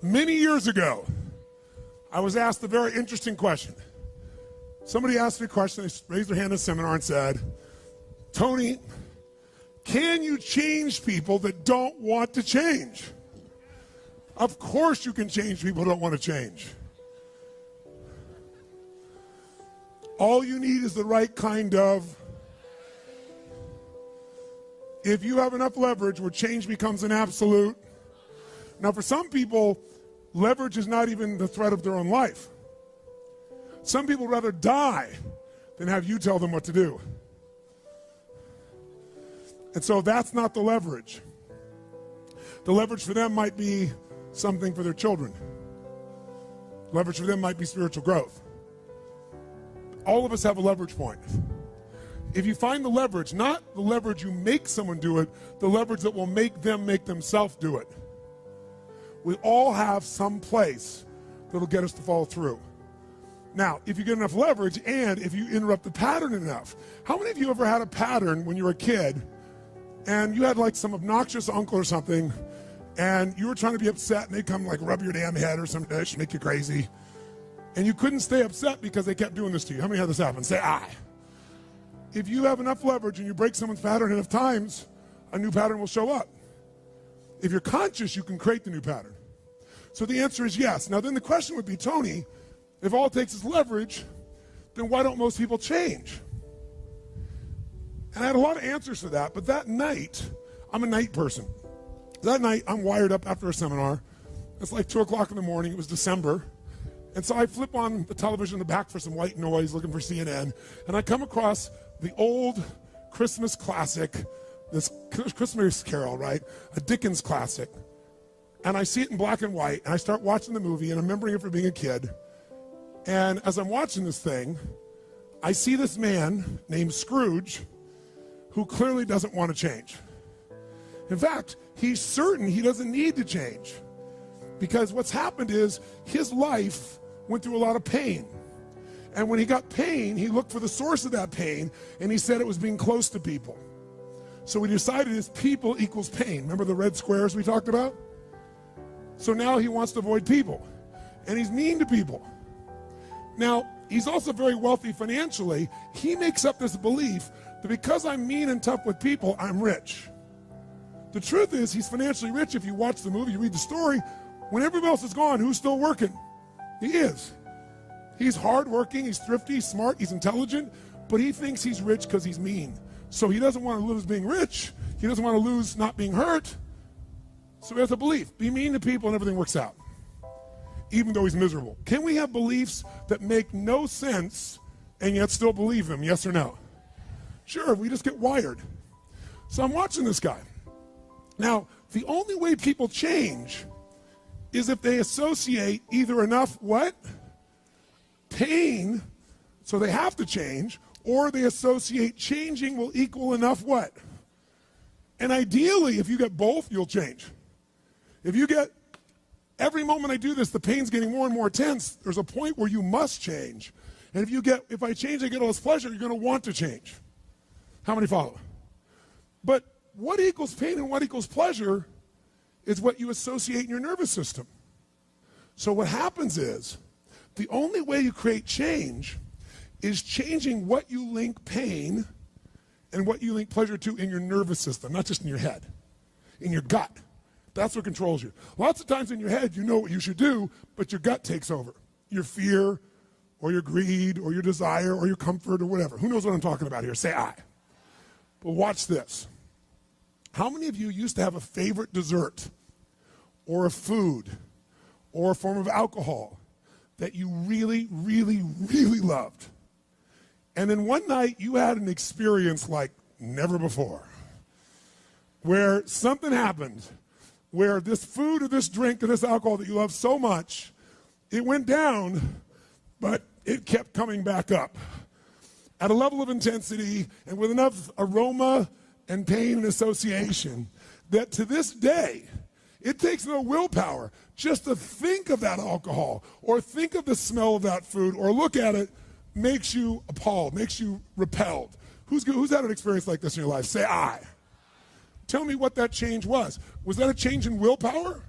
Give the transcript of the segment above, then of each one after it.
Many years ago, I was asked a very interesting question. Somebody asked me a question, they raised their hand in a seminar and said, Tony, can you change people that don't want to change? Of course you can change people who don't want to change. All you need is the right kind of. If you have enough leverage where change becomes an absolute. Now for some people, leverage is not even the threat of their own life. Some people would rather die than have you tell them what to do. And so that's not the leverage. The leverage for them might be something for their children. Leverage for them might be spiritual growth. All of us have a leverage point. If you find the leverage, not the leverage you make someone do it, the leverage that will make them make themselves do it. We all have some place that'll get us to follow through. Now, if you get enough leverage and if you interrupt the pattern enough, how many of you ever had a pattern when you were a kid and you had like some obnoxious uncle or something and you were trying to be upset and they'd come like rub your damn head or some dish, make you crazy, and you couldn't stay upset because they kept doing this to you? How many had this happen? Say aye. If you have enough leverage and you break someone's pattern enough times, a new pattern will show up. If you're conscious, you can create the new pattern. So the answer is yes. Now then the question would be, Tony, if all it takes is leverage, then why don't most people change? And I had a lot of answers for that, but that night, I'm a night person. That night, I'm wired up after a seminar. It's like 2 o'clock in the morning, it was December. And so I flip on the television in the back for some white noise, looking for CNN, and I come across the old Christmas classic, this Christmas Carol, right? A Dickens classic. And I see it in black and white, and I start watching the movie, and I'm remembering it from being a kid. And as I'm watching this thing, I see this man named Scrooge who clearly doesn't want to change. In fact, he's certain he doesn't need to change because what's happened is his life went through a lot of pain. And when he got pain, he looked for the source of that pain, and he said it was being close to people. So we decided is people equals pain. Remember the red squares we talked about? So now he wants to avoid people, and he's mean to people. Now, he's also very wealthy financially. He makes up this belief that because I'm mean and tough with people, I'm rich. The truth is, he's financially rich. If you watch the movie, you read the story, when everybody else is gone, who's still working? He is. He's hardworking, he's thrifty, he's smart, he's intelligent, but he thinks he's rich because he's mean. So he doesn't want to lose being rich. He doesn't want to lose not being hurt. So he has a belief. Be mean to people and everything works out, even though he's miserable. Can we have beliefs that make no sense and yet still believe them? Yes or no? Sure, we just get wired. So I'm watching this guy. Now, the only way people change is if they associate either enough what? Pain, so they have to change, or they associate changing will equal enough what? And ideally, if you get both, you'll change. If you get, every moment I do this, the pain's getting more and more intense, there's a point where you must change. And if I change, I get all this pleasure, you're going to want to change. How many follow? But what equals pain and what equals pleasure is what you associate in your nervous system. So what happens is, the only way you create change is changing what you link pain and what you link pleasure to in your nervous system, not just in your head, in your gut. That's what controls you. Lots of times in your head, you know what you should do, but your gut takes over. Your fear, or your greed, or your desire, or your comfort, or whatever. Who knows what I'm talking about here? Say aye. But watch this. How many of you used to have a favorite dessert, or a food, or a form of alcohol that you really, really, really loved? And then one night you had an experience like never before, where something happened, where this food or this drink or this alcohol that you love so much, it went down, but it kept coming back up at a level of intensity and with enough aroma and pain and association that to this day, it takes no willpower just to think of that alcohol or think of the smell of that food or look at it makes you appalled, makes you repelled. Who's had an experience like this in your life? Say aye. Tell me what that change was. Was that a change in willpower?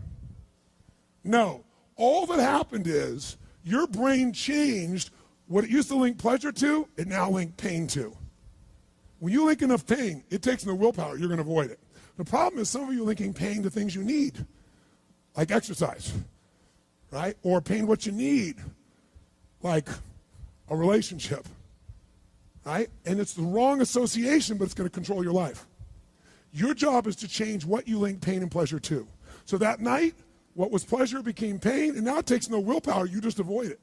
No. All that happened is your brain changed what it used to link pleasure to, it now linked pain to. When you link enough pain, it takes no willpower, you're going to avoid it. The problem is some of you are linking pain to things you need, like exercise, right? Or pain what you need, like a relationship, right? And it's the wrong association, but it's going to control your life. Your job is to change what you link pain and pleasure to. So that night, what was pleasure became pain, and now it takes no willpower, you just avoid it.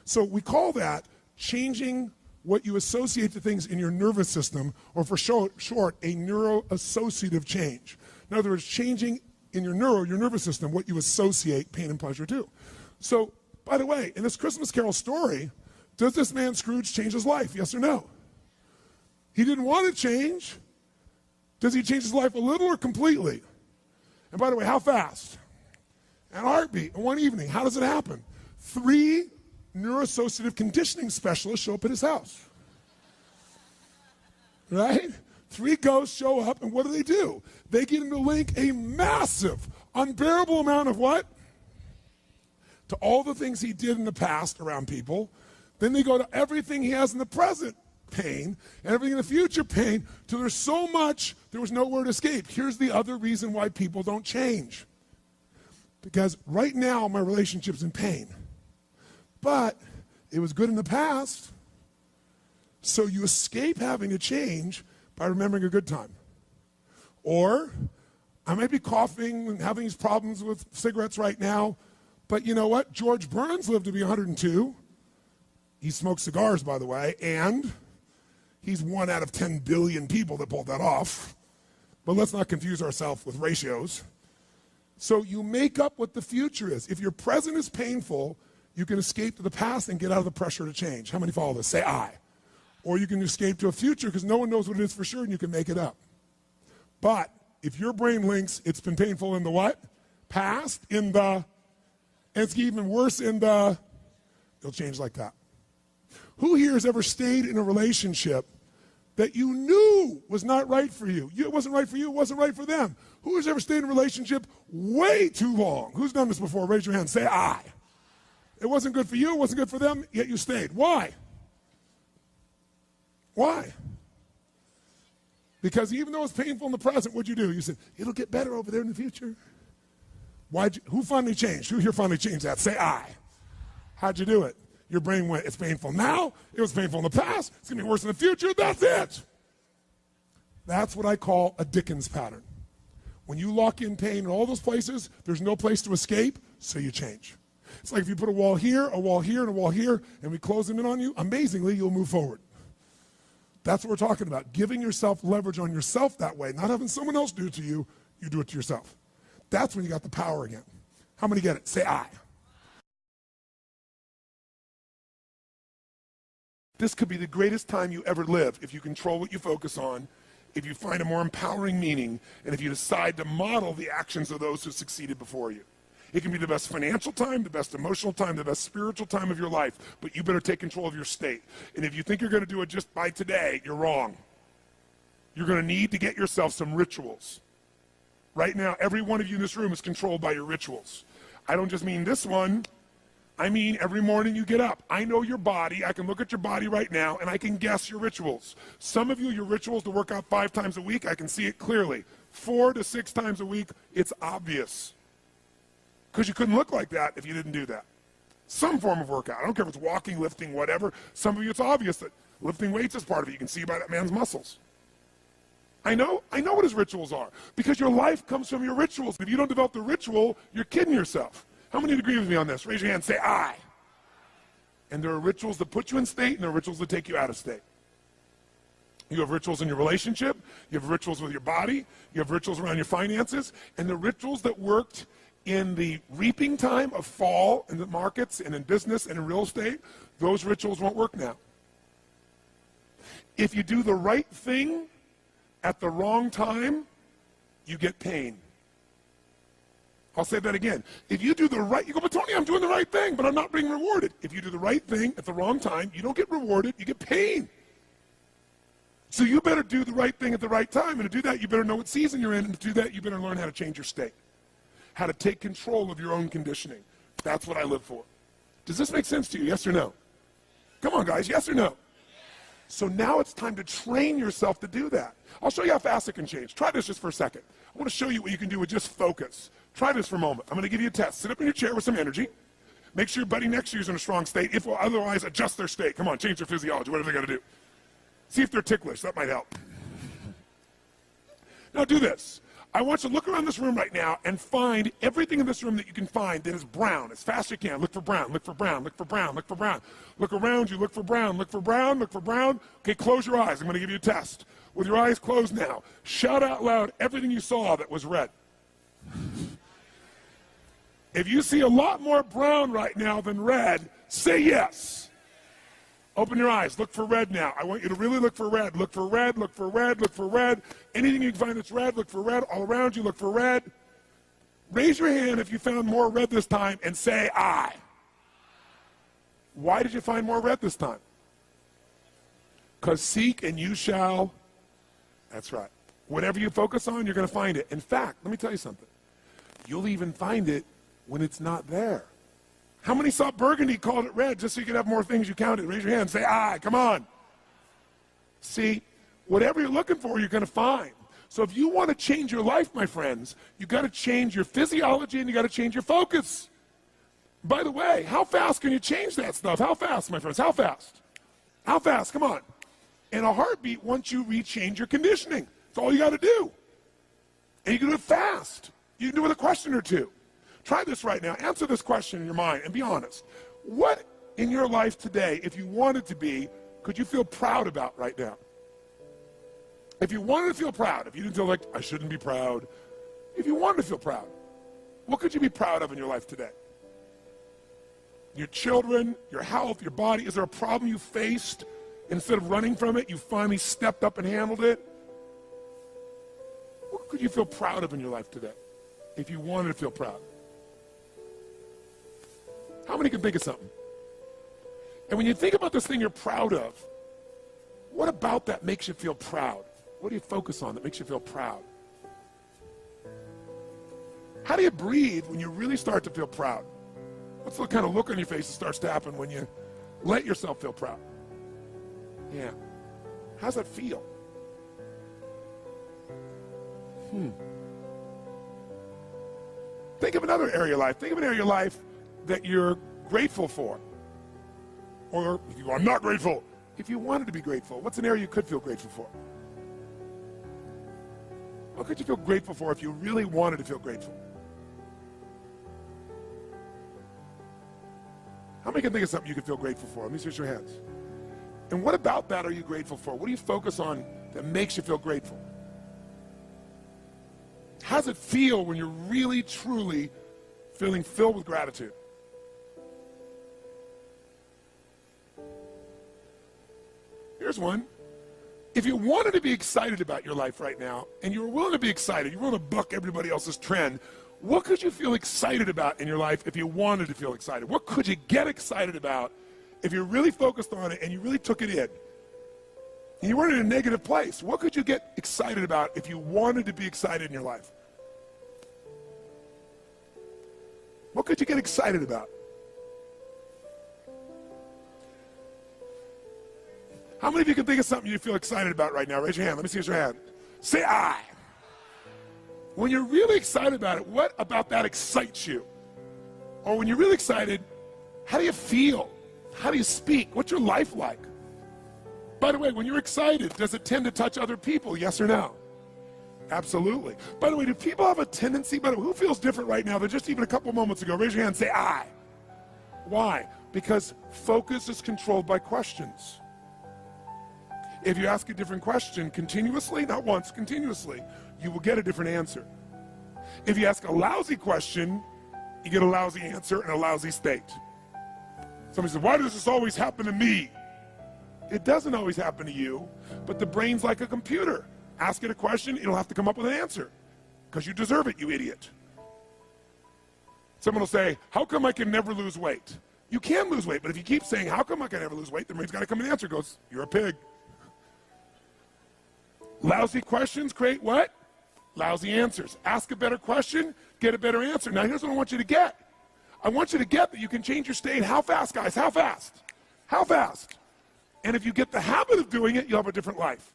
So we call that changing what you associate to things in your nervous system, or for short, a neuroassociative change. In other words, changing in your nervous system, what you associate pain and pleasure to. So, by the way, in this Christmas Carol story, does this man Scrooge change his life? Yes or no? He didn't want to change. Does he change his life a little or completely? And by the way, how fast? An heartbeat, in one evening. How does it happen? 3 neuroassociative conditioning specialists show up at his house. Right? 3 ghosts show up, and what do? They get him to link a massive, unbearable amount of what? To all the things he did in the past around people. Then they go to everything he has in the present, pain, and everything in the future, pain, till there's so much, there was nowhere to escape. Here's the other reason why people don't change. Because right now, my relationship's in pain. But it was good in the past. So you escape having to change by remembering a good time. Or I may be coughing and having these problems with cigarettes right now, but you know what? George Burns lived to be 102. He smoked cigars, by the way, and he's 1 out of 10 billion people that pulled that off. But let's not confuse ourselves with ratios. So you make up what the future is. If your present is painful, you can escape to the past and get out of the pressure to change. How many follow this? Say I. Or you can escape to a future because no one knows what it is for sure and you can make it up. But if your brain links it's been painful in the what? Past, and it's even worse in the, it'll change like that. Who here has ever stayed in a relationship that you knew was not right for you? It wasn't right for you, it wasn't right for them. Who has ever stayed in a relationship way too long? Who's done this before? Raise your hand. Say I. It wasn't good for you, it wasn't good for them, yet you stayed. Why? Why? Because even though it's painful in the present, what'd you do? You said, it'll get better over there in the future. Who finally changed? Who here finally changed that? Say I. How'd you do it? Your brain went, it's painful now, it was painful in the past, it's gonna be worse in the future, that's it. That's what I call a Dickens pattern. When you lock in pain in all those places, there's no place to escape, so you change. It's like if you put a wall here, and a wall here, and we close them in on you, amazingly, you'll move forward. That's what we're talking about, giving yourself leverage on yourself that way, not having someone else do it to you, you do it to yourself. That's when you got the power again. How many get it? Say I. This could be the greatest time you ever live if you control what you focus on, if you find a more empowering meaning, and if you decide to model the actions of those who succeeded before you. It can be the best financial time, the best emotional time, the best spiritual time of your life, but you better take control of your state. And if you think you're going to do it just by today, you're wrong. You're going to need to get yourself some rituals. Right now, every one of you in this room is controlled by your rituals. I don't just mean this one. I mean every morning you get up. I know your body. I can look at your body right now, and I can guess your rituals. Some of you, your rituals to work out 5 times a week, I can see it clearly. 4 to 6 times a week, it's obvious. Because you couldn't look like that if you didn't do that. Some form of workout. I don't care if it's walking, lifting, whatever. Some of you, it's obvious that lifting weights is part of it. You can see by that man's muscles. I know what his rituals are. Because your life comes from your rituals. If you don't develop the ritual, you're kidding yourself. How many agree with me on this? Raise your hand, say I. And there are rituals that put you in state, and there are rituals that take you out of state. You have rituals in your relationship, you have rituals with your body, you have rituals around your finances, and the rituals that worked in the reaping time of fall in the markets and in business and in real estate, those rituals won't work now. If you do the right thing at the wrong time, you get pain. I'll say that again. If you do the right, you go, but Tony, I'm doing the right thing, but I'm not being rewarded. If you do the right thing at the wrong time, you don't get rewarded, you get pain. So you better do the right thing at the right time, and to do that, you better know what season you're in, and to do that, you better learn how to change your state. how to take control of your own conditioning. That's what I live for. Does this make sense to you, yes or no? Come on, guys, yes or no? So now it's time to train yourself to do that. I'll show you how fast it can change. Try this just for a second. I want to show you what you can do with just focus. Try this for a moment. I'm going to give you a test. Sit up in your chair with some energy. Make sure your buddy next to you is in a strong state. If otherwise, adjust their state. Come on, change their physiology, whatever they got to do. See if they're ticklish. That might help. Now do this. I want you to look around this room right now and find everything in this room that you can find that is brown as fast as you can. Look for brown, look for brown, look for brown, look for brown. Look around you, look for brown, look for brown, look for brown. Okay, close your eyes. I'm going to give you a test. With your eyes closed now, shout out loud everything you saw that was red. If you see a lot more brown right now than red, say yes. Open your eyes. Look for red now. I want you to really look for red. Look for red, look for red, look for red. Anything you can find that's red, look for red. All around you, look for red. Raise your hand if you found more red this time and say I. Why did you find more red this time? Because seek and you shall. That's right. Whatever you focus on, you're going to find it. In fact, let me tell you something. You'll even find it when it's not there. How many saw burgundy, called it red, just so you could have more things you counted? Raise your hand, say aye, come on. See, whatever you're looking for, you're going to find. So if you want to change your life, my friends, you've got to change your physiology and you got to change your focus. By the way, how fast can you change that stuff? How fast, my friends? How fast? How fast? Come on. In a heartbeat, once you rechange your conditioning. That's all you got to do. And you can do it fast. You can do it with a question or two. Try this right now. Answer this question in your mind and be honest. What in your life today, if you wanted to be, could you feel proud about right now? If you wanted to feel proud, if you didn't feel like, I shouldn't be proud, if you wanted to feel proud, what could you be proud of in your life today? Your children, your health, your body. Is there a problem you faced? Instead of running from it, you finally stepped up and handled it? What could you feel proud of in your life today if you wanted to feel proud? How many can think of something? And when you think about this thing you're proud of, what about that makes you feel proud? What do you focus on that makes you feel proud? How do you breathe when you really start to feel proud? What's the kind of look on your face that starts to happen when you let yourself feel proud? Yeah. How's that feel? Think of another area of your life. Think of an area of your life that you're grateful for. Or if you go, I'm not grateful. If you wanted to be grateful, what's an area you could feel grateful for? What could you feel grateful for if you really wanted to feel grateful? How many can think of something you could feel grateful for? Let me see your hands. And what about that are you grateful for? What do you focus on that makes you feel grateful? How does it feel when you're really, truly feeling filled with gratitude? Here's one. If you wanted to be excited about your life right now, and you were willing to be excited, you're willing to buck everybody else's trend, what could you feel excited about in your life if you wanted to feel excited? What could you get excited about if you really focused on it and you really took it in? And you weren't in a negative place. What could you get excited about if you wanted to be excited in your life? What could you get excited about? How many of you can think of something you feel excited about right now? Raise your hand. Let me see your hand. Say I. When you're really excited about it, what about that excites you? Or when you're really excited, how do you feel? How do you speak? What's your life like? By the way, when you're excited, does it tend to touch other people? Yes or no? Absolutely. By the way, do people have a tendency, who feels different right now than just even a couple moments ago? Raise your hand and say I. Why? Because focus is controlled by questions. If you ask a different question continuously, not once, continuously, you will get a different answer. If you ask a lousy question, you get a lousy answer and a lousy state. Somebody says, why does this always happen to me? It doesn't always happen to you, but the brain's like a computer. Ask it a question, it'll have to come up with an answer because you deserve it, you idiot. Someone will say, how come I can never lose weight? You can lose weight, but if you keep saying, how come I can never lose weight, the brain's got to come in and answer. It goes, you're a pig. Lousy questions create what? Lousy answers. Ask a better question, get a better answer. Now, here's what I want you to get. I want you to get that you can change your state. How fast, guys? How fast? How fast? And if you get the habit of doing it, you'll have a different life.